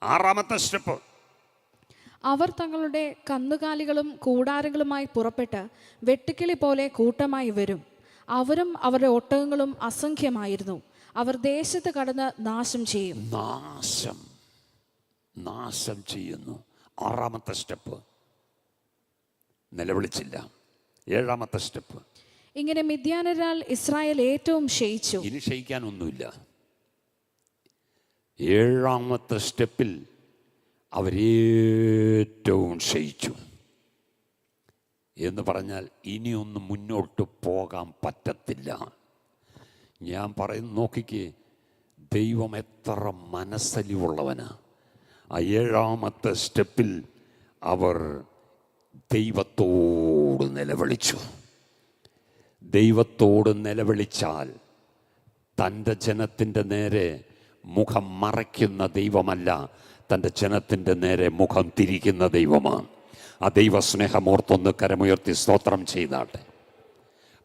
ആറാമത്തെ സ്റ്റെപ്പ്, അവർ തങ്ങളുടെ കന്നുകാലികളും കൂടാരങ്ങളുമായി പുറപ്പെട്ട് വെട്ടുക്കിളി പോലെ കൂട്ടമായി വരും. അവരും അവരുടെ ഒട്ടകങ്ങളും അസംഖ്യമായിരുന്നു. അവർ ദേശത്ത് കടന്ന് നാശം ചെയ്യും. നാശം ചെയ്യുന്നു. ആറാമത്തെ സ്റ്റെപ്പ്, നിലവിളിച്ചില്ല. ഏഴാമത്തെ സ്റ്റെപ്പ്, ഇങ്ങനെ മിദ്യാനരാൽ ഇസ്രായേൽ ഏറ്റവും ക്ഷയിച്ചു. ഇനി ക്ഷയിക്കാനൊന്നുമില്ല. ഏഴാമത്തെ സ്റ്റെപ്പിൽ അവരേറ്റവും ക്ഷയിച്ചു എന്ന് പറഞ്ഞാൽ ഇനിയൊന്നും മുന്നോട്ട് പോകാൻ പറ്റത്തില്ല. ഞാൻ പറയുന്നു, നോക്കിക്കേ, ദൈവം എത്ര മനസ്സലിവുള്ളവനാ. ആ ഏഴാമത്തെ സ്റ്റെപ്പിൽ അവർ ദൈവത്തോട് നിലവിളിച്ചു. ദൈവത്തോട് നിലവിളിച്ചാൽ തൻ്റെ ജനത്തിൻ്റെ നേരെ മുഖം മറയ്ക്കുന്ന ദൈവമല്ല, തൻ്റെ ജനത്തിൻ്റെ നേരെ മുഖം തിരിക്കുന്ന ദൈവമാണ്. ആ ദൈവസ്നേഹമോർത്തൊന്ന് കരമുയർത്തി സ്തോത്രം ചെയ്താട്ടെ.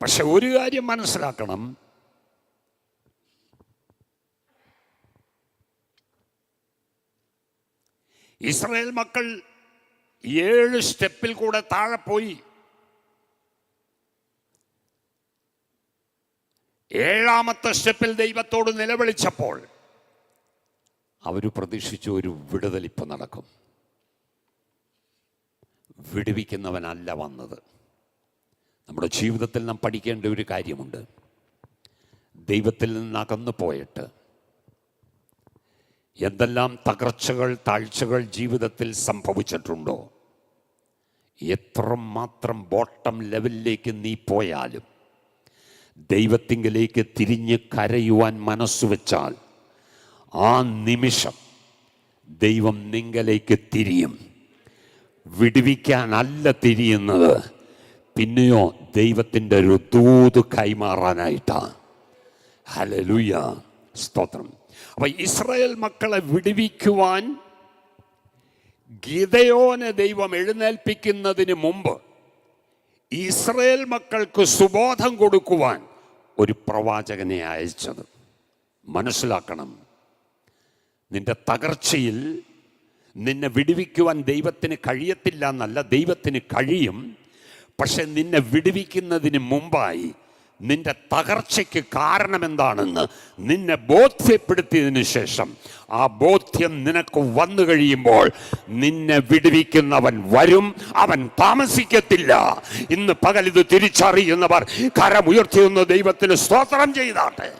പക്ഷെ ഒരു കാര്യം മനസ്സിലാക്കണം, ഇസ്രായേൽ മക്കൾ 7 സ്റ്റെപ്പിൽ കൂടെ താഴെ പോയി. 7ാമത്തെ സ്റ്റെപ്പിൽ ദൈവത്തോട് നിലവിളിച്ചപ്പോൾ അവർ പ്രതീക്ഷിച്ചു ഒരു വിടുതലിപ്പ് നടക്കും. വിടുവിക്കുന്നവനല്ല വന്നത്. നമ്മുടെ ജീവിതത്തിൽ നാം പഠിക്കേണ്ട ഒരു കാര്യമുണ്ട്. ദൈവത്തിൽ നിന്ന് അകന്നു പോയിട്ട് എന്തെല്ലാം തകർച്ചകൾ, താഴ്ചകൾ ജീവിതത്തിൽ സംഭവിച്ചിട്ടുണ്ടോ, എത്രമാത്രം ബോട്ടം ലെവലിലേക്ക് നീ പോയാലും ദൈവത്തിങ്കിലേക്ക് തിരിഞ്ഞ് കരയുവാൻ മനസ്സുവെച്ചാൽ ആ നിമിഷം ദൈവം നിങ്കലേക്ക് തിരിയും. വിടുവിക്കാനല്ല തിരിയുന്നത്, പിന്നെയോ ദൈവത്തിൻ്റെ ഒരു ദൂത് കൈമാറാനായിട്ടാണ്. ഹല്ലേലൂയ, സ്തോത്രം. അപ്പൊ ഇസ്രായേൽ മക്കളെ വിടുവിക്കുവാൻ ഗിദെയോനെ ദൈവം എഴുന്നേൽപ്പിക്കുന്നതിന് മുമ്പ് ഇസ്രായേൽ മക്കൾക്ക് സുബോധം കൊടുക്കുവാൻ ഒരു പ്രവാചകനെ അയച്ചത്. മനസ്സിലാക്കണം, നിന്റെ തകർച്ചയിൽ നിന്നെ വിടുവിക്കുവാൻ ദൈവത്തിന് കഴിയത്തില്ല എന്നല്ല, ദൈവത്തിന് കഴിയും. പക്ഷെ നിന്നെ വിടുവിക്കുന്നതിന് മുമ്പായി നിന്റെ തകർച്ചയ്ക്ക് കാരണമെന്താണെന്ന് നിന്നെ ബോധ്യപ്പെടുത്തിയതിനു ശേഷം, ആ ബോധ്യം നിനക്ക് വന്നു കഴിയുമ്പോൾ നിന്നെ വിടുവിക്കുന്നവൻ വരും, അവൻ താമസിക്കത്തില്ല. ഇന്ന് പകൽ ഇത് തിരിച്ചറിയുന്നവർ കരമുയർത്തിയൊന്ന് ദൈവത്തിന് സ്തോത്രം ചെയ്താട്ടെ.